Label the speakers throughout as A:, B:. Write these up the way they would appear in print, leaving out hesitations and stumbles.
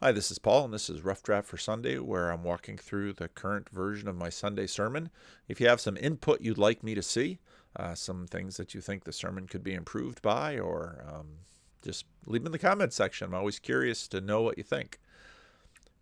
A: Hi, this is Paul, and this is Rough Draft for Sunday, where I'm walking through the current version of my Sunday sermon. If you have some input you'd like me to see, some things that you think the sermon could be improved by, or just leave them in the comments section. I'm always curious to know what you think.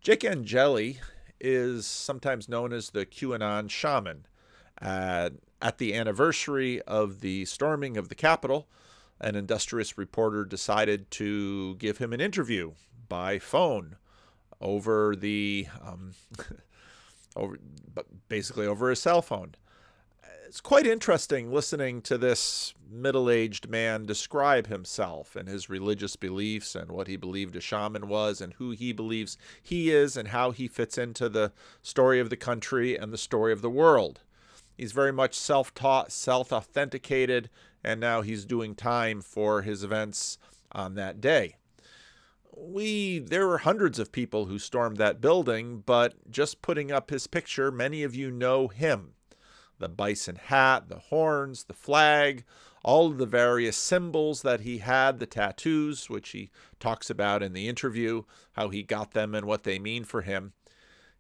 A: Jake Angeli is sometimes known as the QAnon Shaman. At the anniversary of the storming of the Capitol, an industrious reporter decided to give him an interview by phone over basically over his cell phone. It's quite interesting listening to this middle-aged man describe himself and his religious beliefs and what he believed a shaman was and who he believes he is and how he fits into the story of the country and the story of the world. He's very much self-taught, self-authenticated, and now he's doing time for his events on that day. There were hundreds of people who stormed that building, but just putting up his picture, many of you know him. The bison hat, the horns, the flag, all of the various symbols that he had, the tattoos, which he talks about in the interview, how he got them and what they mean for him.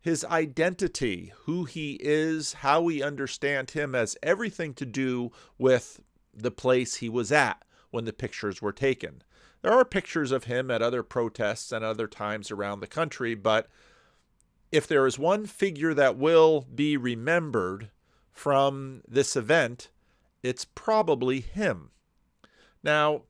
A: His identity, who he is, how we understand him, has everything to do with the place he was at when the pictures were taken. There are pictures of him at other protests and other times around the country, but if there is one figure that will be remembered from this event, it's probably him. Now,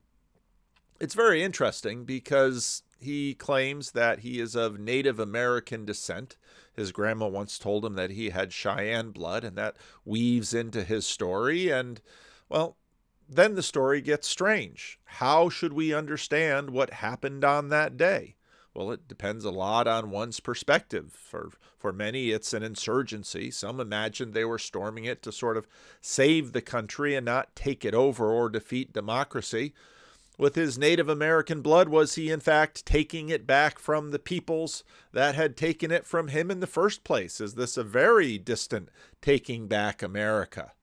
A: it's very interesting because he claims that he is of Native American descent. His grandma once told him that he had Cheyenne blood, and that weaves into his story. And, well, then the story gets strange. How should we understand what happened on that day? Well, it depends a lot on one's perspective. For many, it's an insurgency. Some imagined they were storming it to sort of save the country and not take it over or defeat democracy. With his Native American blood, was he in fact taking it back from the peoples that had taken it from him in the first place? Is this a very distant taking back America?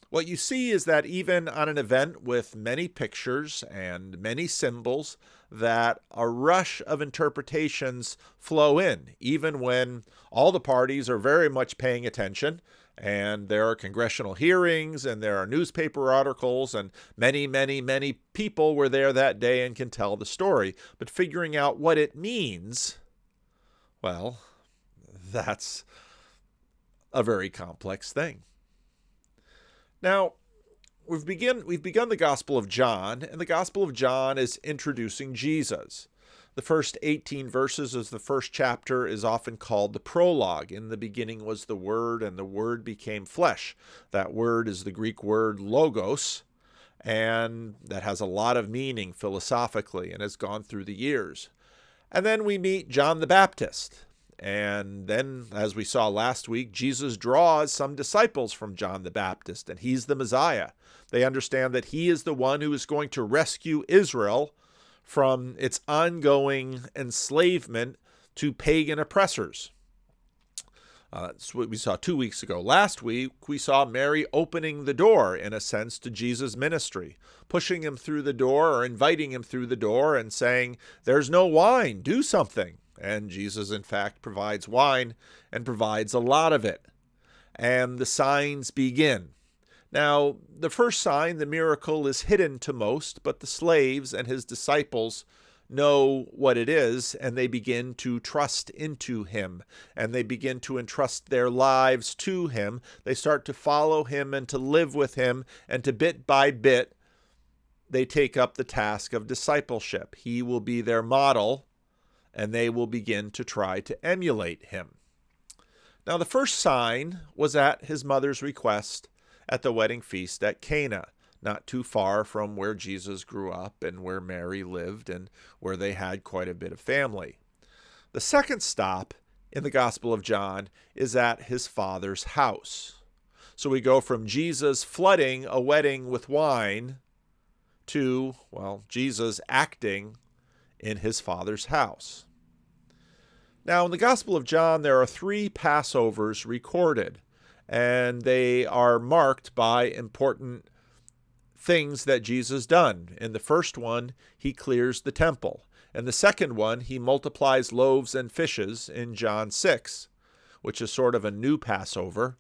A: What you see is that even on an event with many pictures and many symbols, that a rush of interpretations flow in, even when all the parties are very much paying attention, and there are congressional hearings, and there are newspaper articles, and many, many, many people were there that day and can tell the story. But figuring out what it means, well, that's a very complex thing. Now, we've begun the Gospel of John, and the Gospel of John is introducing Jesus. The first 18 verses of the first chapter is often called the prologue. In the beginning was the Word, and the Word became flesh. That word is the Greek word logos, and that has a lot of meaning philosophically and has gone through the years. And then we meet John the Baptist. And then, as we saw last week, Jesus draws some disciples from John the Baptist, and he's the Messiah. They understand that he is the one who is going to rescue Israel from its ongoing enslavement to pagan oppressors. That's what we saw 2 weeks ago. Last week, we saw Mary opening the door, in a sense, to Jesus' ministry, pushing him through the door or inviting him through the door and saying, "There's no wine, do something." And Jesus, in fact, provides wine and provides a lot of it. And the signs begin. Now, the first sign, the miracle, is hidden to most, but the slaves and his disciples know what it is, and they begin to trust into him, and they begin to entrust their lives to him. They start to follow him and to live with him, and to bit by bit, they take up the task of discipleship. He will be their model, and they will begin to try to emulate him. Now, the first sign was at his mother's request at the wedding feast at Cana, not too far from where Jesus grew up and where Mary lived and where they had quite a bit of family. The second stop in the Gospel of John is at his Father's house. So we go from Jesus flooding a wedding with wine to, well, Jesus acting in his Father's house. Now, in the Gospel of John, there are 3 Passovers recorded, and they are marked by important things that Jesus done. In the first one, he clears the temple. And the second one, he multiplies loaves and fishes in John 6, which is sort of a new Passover.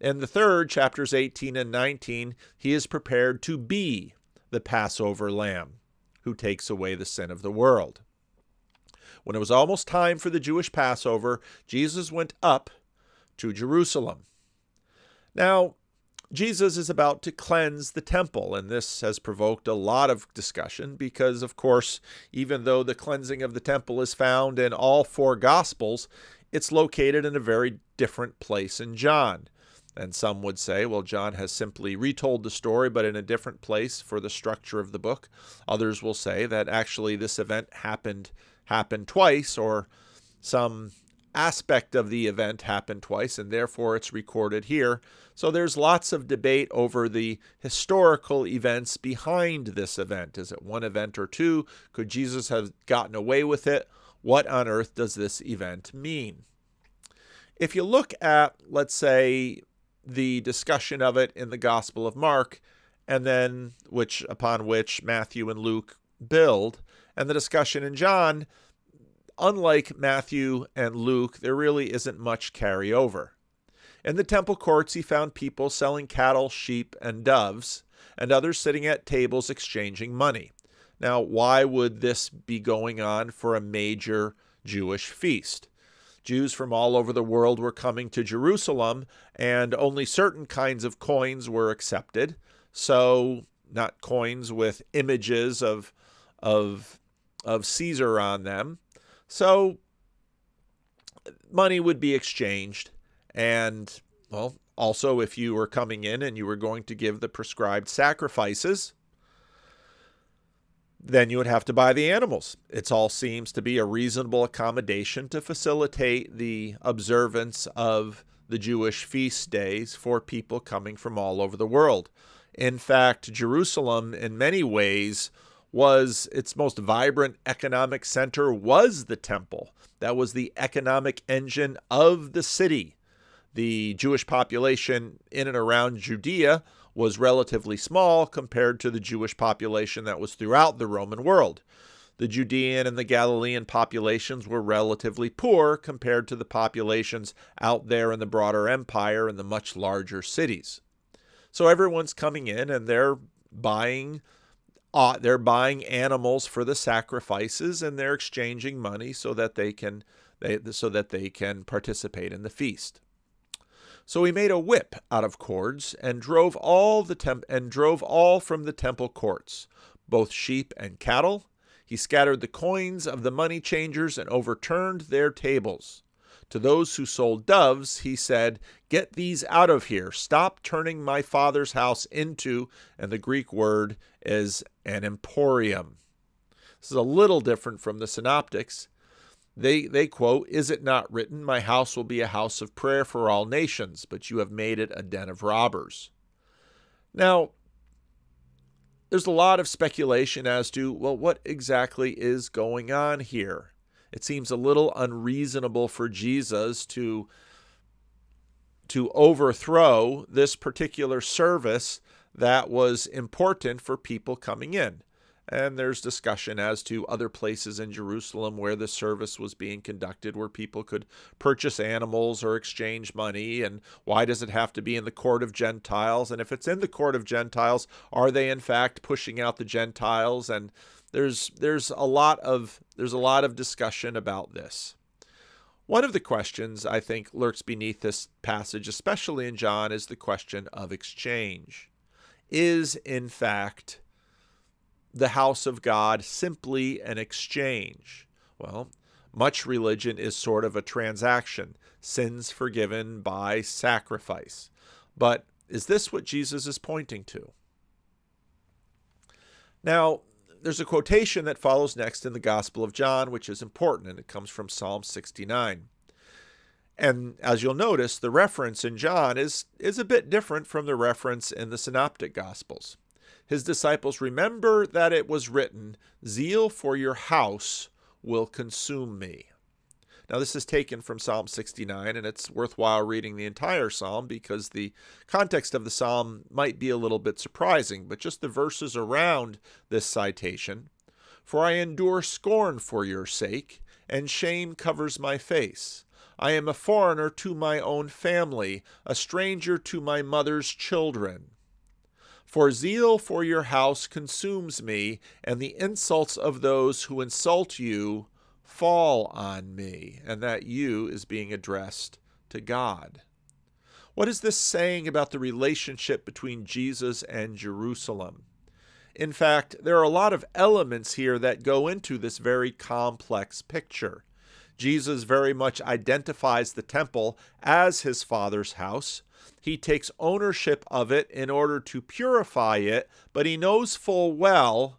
A: And the third, chapters 18 and 19, he is prepared to be the Passover lamb who takes away the sin of the world. When it was almost time for the Jewish Passover, Jesus went up to Jerusalem. Now, Jesus is about to cleanse the temple, and this has provoked a lot of discussion because, of course, even though the cleansing of the temple is found in all four Gospels, it's located in a very different place in John. And some would say, well, John has simply retold the story, but in a different place for the structure of the book. Others will say that actually this event happened twice, or some aspect of the event happened twice, and therefore it's recorded here. So there's lots of debate over the historical events behind this event. Is it one event or two? Could Jesus have gotten away with it? What on earth does this event mean? If you look at, let's say, the discussion of it in the Gospel of Mark, and then upon which Matthew and Luke build, and the discussion in John, unlike Matthew and Luke, there really isn't much carryover. In the temple courts, he found people selling cattle, sheep, and doves, and others sitting at tables exchanging money. Now, why would this be going on for a major Jewish feast? Jews from all over the world were coming to Jerusalem, and only certain kinds of coins were accepted. So, not coins with images of Caesar on them. So, money would be exchanged. And, well, also if you were coming in and you were going to give the prescribed sacrifices, then you would have to buy the animals. It all seems to be a reasonable accommodation to facilitate the observance of the Jewish feast days for people coming from all over the world. In fact, Jerusalem, in many ways, was its most vibrant economic center was the temple. That was the economic engine of the city. The Jewish population in and around Judea was relatively small compared to the Jewish population that was throughout the Roman world. The Judean and the Galilean populations were relatively poor compared to the populations out there in the broader empire and the much larger cities. So everyone's coming in and they're buying animals for the sacrifices, and they're exchanging money so that they can participate in the feast. So he made a whip out of cords and drove all from the temple courts, both sheep and cattle. He scattered the coins of the money changers and overturned their tables. To those who sold doves, he said, "Get these out of here. Stop turning my father's house into," and the Greek word is an emporium. This is a little different from the Synoptics. They quote, "Is it not written, my house will be a house of prayer for all nations, but you have made it a den of robbers." Now, there's a lot of speculation as to, well, what exactly is going on here? It seems a little unreasonable for Jesus to overthrow this particular service that was important for people coming in. And there's discussion as to other places in Jerusalem where the service was being conducted, where people could purchase animals or exchange money. And why does it have to be in the court of Gentiles? And if it's in the court of Gentiles, are they in fact pushing out the Gentiles? And there's a lot of discussion about this. One of the questions I think lurks beneath this passage, especially in John, is the question of exchange. Is, in fact, the house of God simply an exchange? Well, much religion is sort of a transaction, sins forgiven by sacrifice. But is this what Jesus is pointing to? Now, there's a quotation that follows next in the Gospel of John, which is important, and it comes from Psalm 69. And as you'll notice, the reference in John is a bit different from the reference in the Synoptic Gospels. His disciples, remember that it was written, "Zeal for your house will consume me." Now, this is taken from Psalm 69, and it's worthwhile reading the entire psalm because the context of the psalm might be a little bit surprising, but just the verses around this citation. For I endure scorn for your sake, and shame covers my face. I am a foreigner to my own family, a stranger to my mother's children. For zeal for your house consumes me, and the insults of those who insult you fall on me. And that you is being addressed to God. What is this saying about the relationship between Jesus and Jerusalem? In fact, there are a lot of elements here that go into this very complex picture. Jesus very much identifies the temple as his Father's house. He takes ownership of it in order to purify it, but he knows full well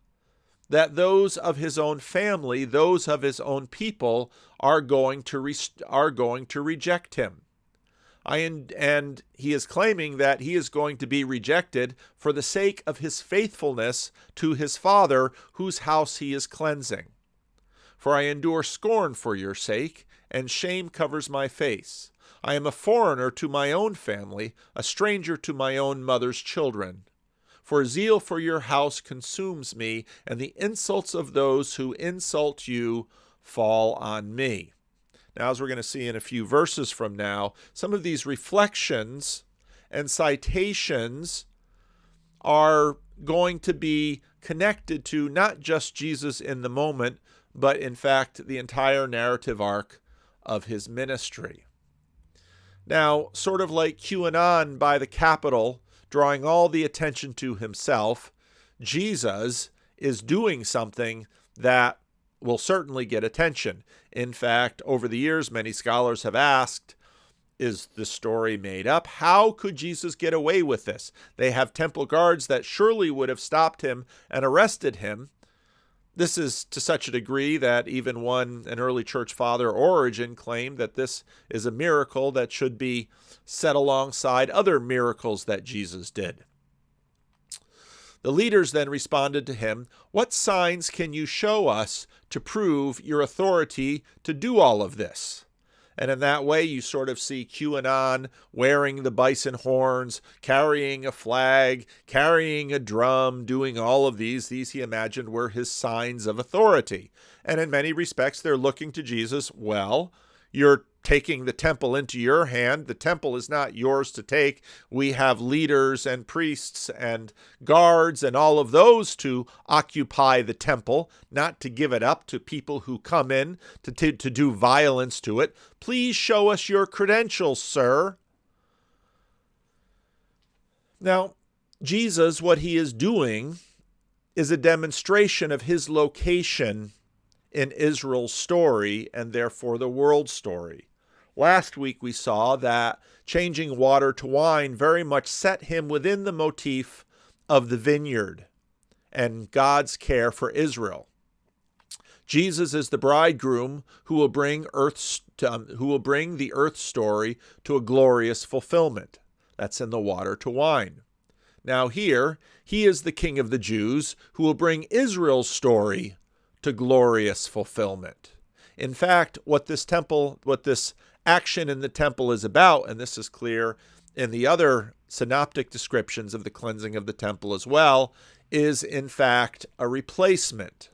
A: that those of his own family, those of his own people, are going to reject him. And he is claiming that he is going to be rejected for the sake of his faithfulness to his Father, whose house he is cleansing. For I endure scorn for your sake, and shame covers my face. I am a foreigner to my own family, a stranger to my own mother's children. For zeal for your house consumes me, and the insults of those who insult you fall on me. Now, as we're going to see in a few verses from now, some of these reflections and citations are going to be connected to not just Jesus in the moment, but in fact the entire narrative arc of his ministry. Now, sort of like QAnon by the Capitol, drawing all the attention to himself, Jesus is doing something that will certainly get attention. In fact, over the years, many scholars have asked, is the story made up? How could Jesus get away with this? They have temple guards that surely would have stopped him and arrested him. This is to such a degree that even an early church father, Origen, claimed that this is a miracle that should be set alongside other miracles that Jesus did. The leaders then responded to him, "What signs can you show us to prove your authority to do all of this?" And in that way, you sort of see QAnon wearing the bison horns, carrying a flag, carrying a drum, doing all of these. These, he imagined, were his signs of authority. And in many respects, they're looking to Jesus, well, you're taking the temple into your hand. The temple is not yours to take. We have leaders and priests and guards and all of those to occupy the temple, not to give it up to people who come in to do violence to it. Please show us your credentials, sir. Now, Jesus, what he is doing is a demonstration of his location in Israel's story and therefore the world story. Last week we saw that changing water to wine very much set him within the motif of the vineyard and God's care for Israel. Jesus is the bridegroom who will bring the earth story to a glorious fulfillment. That's in the water to wine. Now here, he is the King of the Jews who will bring Israel's story to glorious fulfillment. In fact, what this action in the temple is about, and this is clear in the other synoptic descriptions of the cleansing of the temple as well, is in fact a replacement.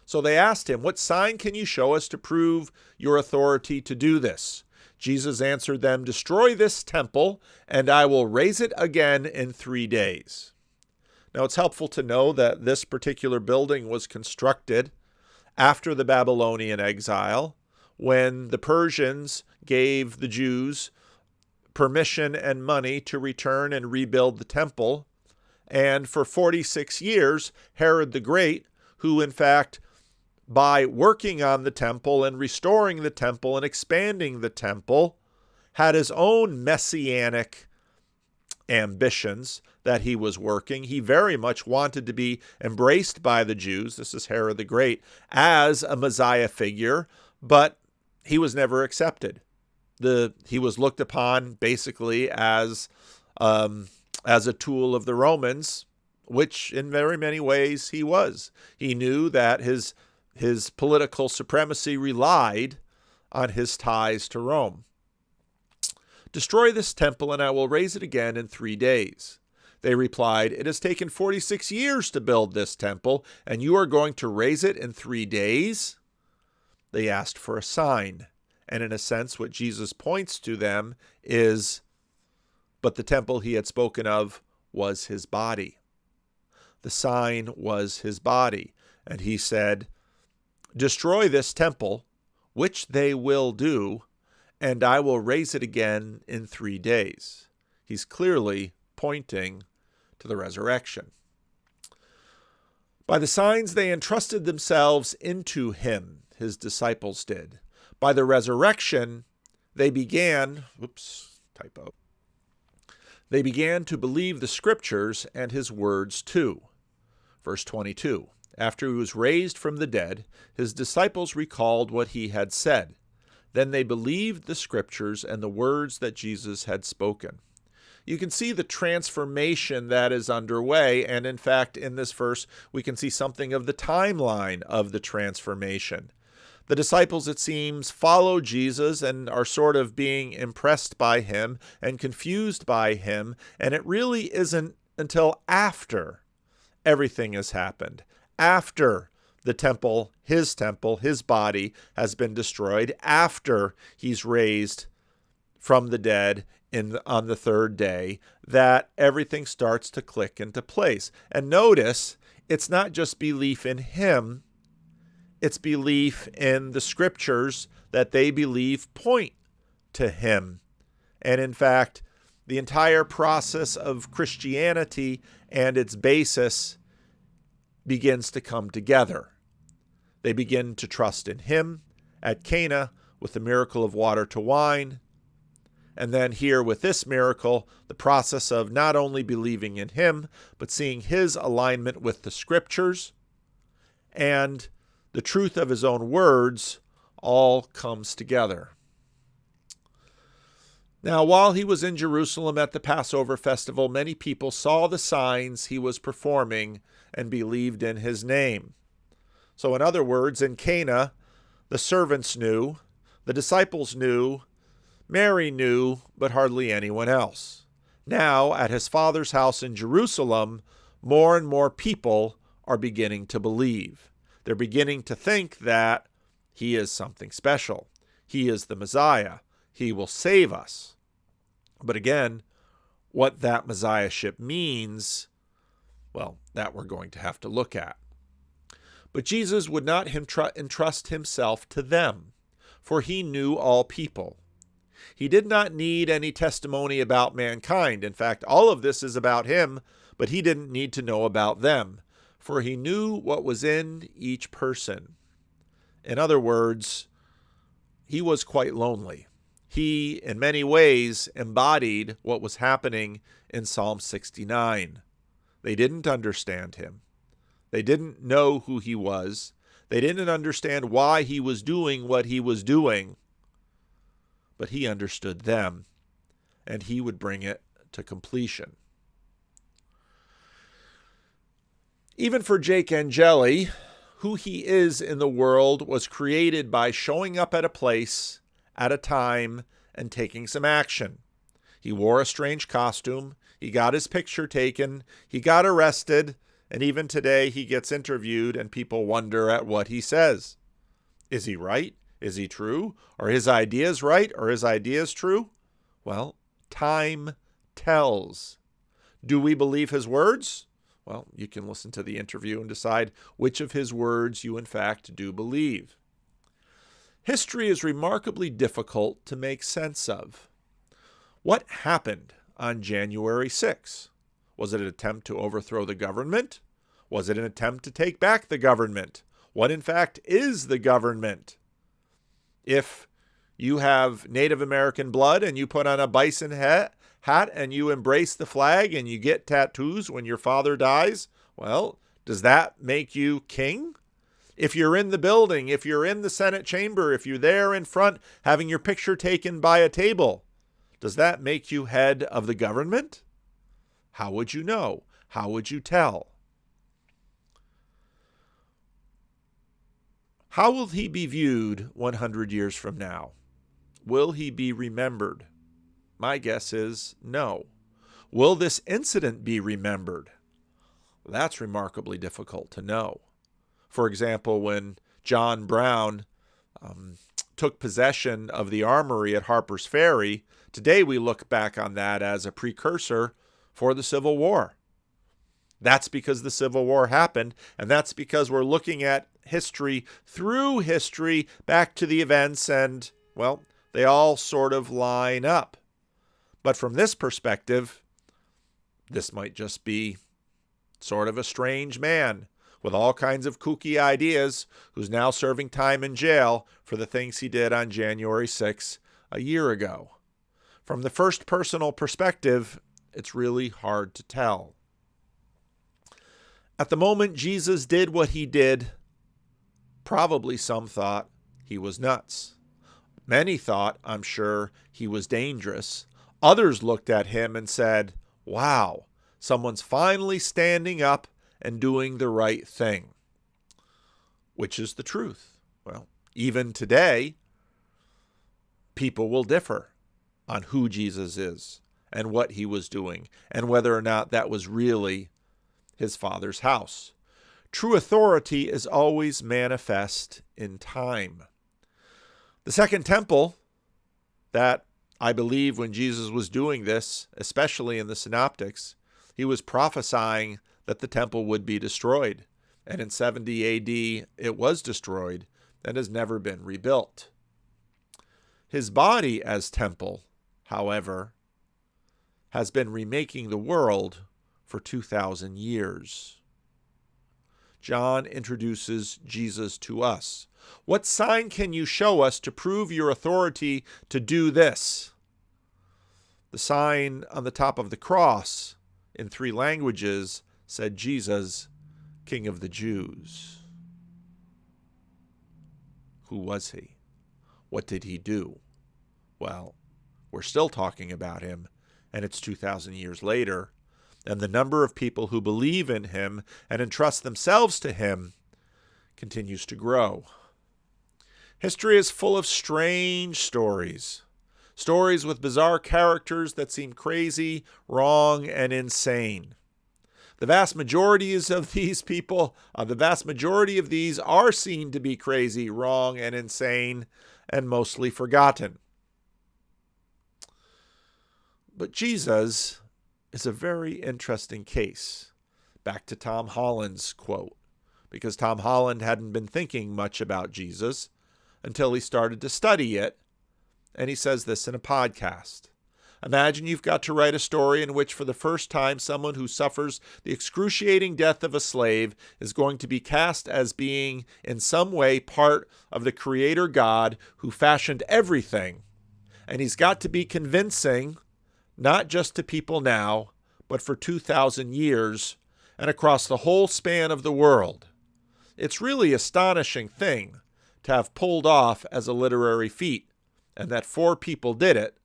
A: So they asked him, "What sign can you show us to prove your authority to do this?" Jesus answered them, "Destroy this temple, and I will raise it again in 3 days." Now, it's helpful to know that this particular building was constructed after the Babylonian exile, when the Persians gave the Jews permission and money to return and rebuild the temple. And for 46 years, Herod the Great, who in fact, by working on the temple and restoring the temple and expanding the temple, had his own messianic ambitions that he was working. He very much wanted to be embraced by the Jews, this is Herod the Great, as a Messiah figure, but he was never accepted. He was looked upon basically as a tool of the Romans, which in very many ways he was. He knew that his political supremacy relied on his ties to Rome. "Destroy this temple, and I will raise it again in 3 days." They replied, "It has taken 46 years to build this temple, and you are going to raise it in 3 days?" They asked for a sign, and in a sense what Jesus points to them is, but the temple he had spoken of was his body. The sign was his body, and he said, "Destroy this temple, which they will do, and I will raise it again in 3 days." He's clearly pointing to the resurrection. By the signs they entrusted themselves into him, his disciples did. By the resurrection, they began to believe the scriptures and his words too. Verse 22, after he was raised from the dead, his disciples recalled what he had said. Then they believed the scriptures and the words that Jesus had spoken. You can see the transformation that is underway, and in fact, in this verse, we can see something of the timeline of the transformation. The disciples, it seems, follow Jesus and are sort of being impressed by him and confused by him, and it really isn't until after everything has happened, after the temple, his body, has been destroyed, after he's raised from the dead on the 3rd day, that everything starts to click into place. And notice, it's not just belief in him, it's belief in the scriptures that they believe point to him. And in fact, the entire process of Christianity and its basis begins to come together. They begin to trust in him at Cana with the miracle of water to wine. And then here with this miracle, the process of not only believing in him, but seeing his alignment with the scriptures and the truth of his own words all comes together. Now, while he was in Jerusalem at the Passover festival, many people saw the signs he was performing and believed in his name. So in other words, in Cana, the servants knew, the disciples knew, Mary knew, but hardly anyone else. Now, at his Father's house in Jerusalem, more and more people are beginning to believe. They're beginning to think that he is something special. He is the Messiah. He will save us. But again, what that Messiahship means, well, that we're going to have to look at. But Jesus would not entrust himself to them, for he knew all people. He did not need any testimony about mankind. In fact, all of this is about him, but he didn't need to know about them, for he knew what was in each person. In other words, he was quite lonely. He, in many ways, embodied what was happening in Psalm 69. They didn't understand him. They didn't know who he was. They didn't understand why he was doing what he was doing. But he understood them, and he would bring it to completion. Even for Jake Angeli, who he is in the world was created by showing up at a place, at a time, and taking some action. He wore a strange costume, he got his picture taken, he got arrested, and even today he gets interviewed and people wonder at what he says. Is he right? Is he true? Are his ideas right? Are his ideas true? Well, time tells. Do we believe his words? Well, you can listen to the interview and decide which of his words you in fact do believe. History is remarkably difficult to make sense of. What happened on January 6? Was it an attempt to overthrow the government? Was it an attempt to take back the government? What in fact is the government? If you have Native American blood and you put on a bison hat and you embrace the flag and you get tattoos when your father dies, well, does that make you king? If you're in the building, if you're in the Senate chamber, if you're there in front having your picture taken by a table, does that make you head of the government? How would you know? How would you tell? How will he be viewed 100 years from now? Will he be remembered? My guess is no. Will this incident be remembered? That's remarkably difficult to know. For example, when John Brown took possession of the armory at Harper's Ferry, today we look back on that as a precursor for the Civil War. That's because the Civil War happened, and that's because we're looking at history through history back to the events, and, well, they all sort of line up. But from this perspective, this might just be sort of a strange man with all kinds of kooky ideas who's now serving time in jail for the things he did on January 6th a year ago. From the first personal perspective, it's really hard to tell. At the moment Jesus did what he did, probably some thought he was nuts. Many thought, I'm sure, he was dangerous. Others looked at him and said, wow, someone's finally standing up and doing the right thing. Which is the truth? Well, even today, people will differ on who Jesus is and what he was doing and whether or not that was really his Father's house. True authority is always manifest in time. The Second Temple, that I believe when Jesus was doing this, especially in the Synoptics, he was prophesying that the temple would be destroyed. And in 70 AD, it was destroyed and has never been rebuilt. His body as temple, however, has been remaking the world for 2,000 years. John introduces Jesus to us. What sign can you show us to prove your authority to do this? The sign on the top of the cross in 3 languages said Jesus, King of the Jews. Who was he? What did he do? Well, we're still talking about him, and it's 2,000 years later, and the number of people who believe in him and entrust themselves to him continues to grow. History is full of strange stories. Stories with bizarre characters that seem crazy, wrong, and insane. The vast majority of these are seen to be crazy, wrong, and insane, and mostly forgotten. But Jesus is a very interesting case. Back to Tom Holland's quote, because Tom Holland hadn't been thinking much about Jesus until he started to study it, and he says this in a podcast. Imagine you've got to write a story in which for the first time someone who suffers the excruciating death of a slave is going to be cast as being in some way part of the Creator God who fashioned everything. And he's got to be convincing, not just to people now, but for 2,000 years and across the whole span of the world. It's really an astonishing thing to have pulled off as a literary feat, and that 4 people did it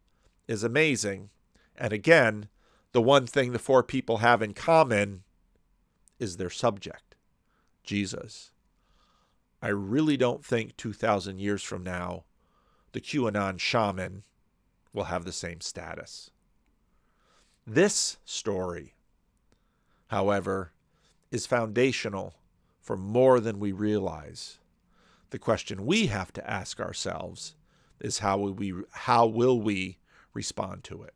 A: is amazing. And again, the one thing the 4 people have in common is their subject, Jesus. I really don't think 2,000 years from now, the QAnon shaman will have the same status. This story, however, is foundational for more than we realize. The question we have to ask ourselves is how will we respond to it?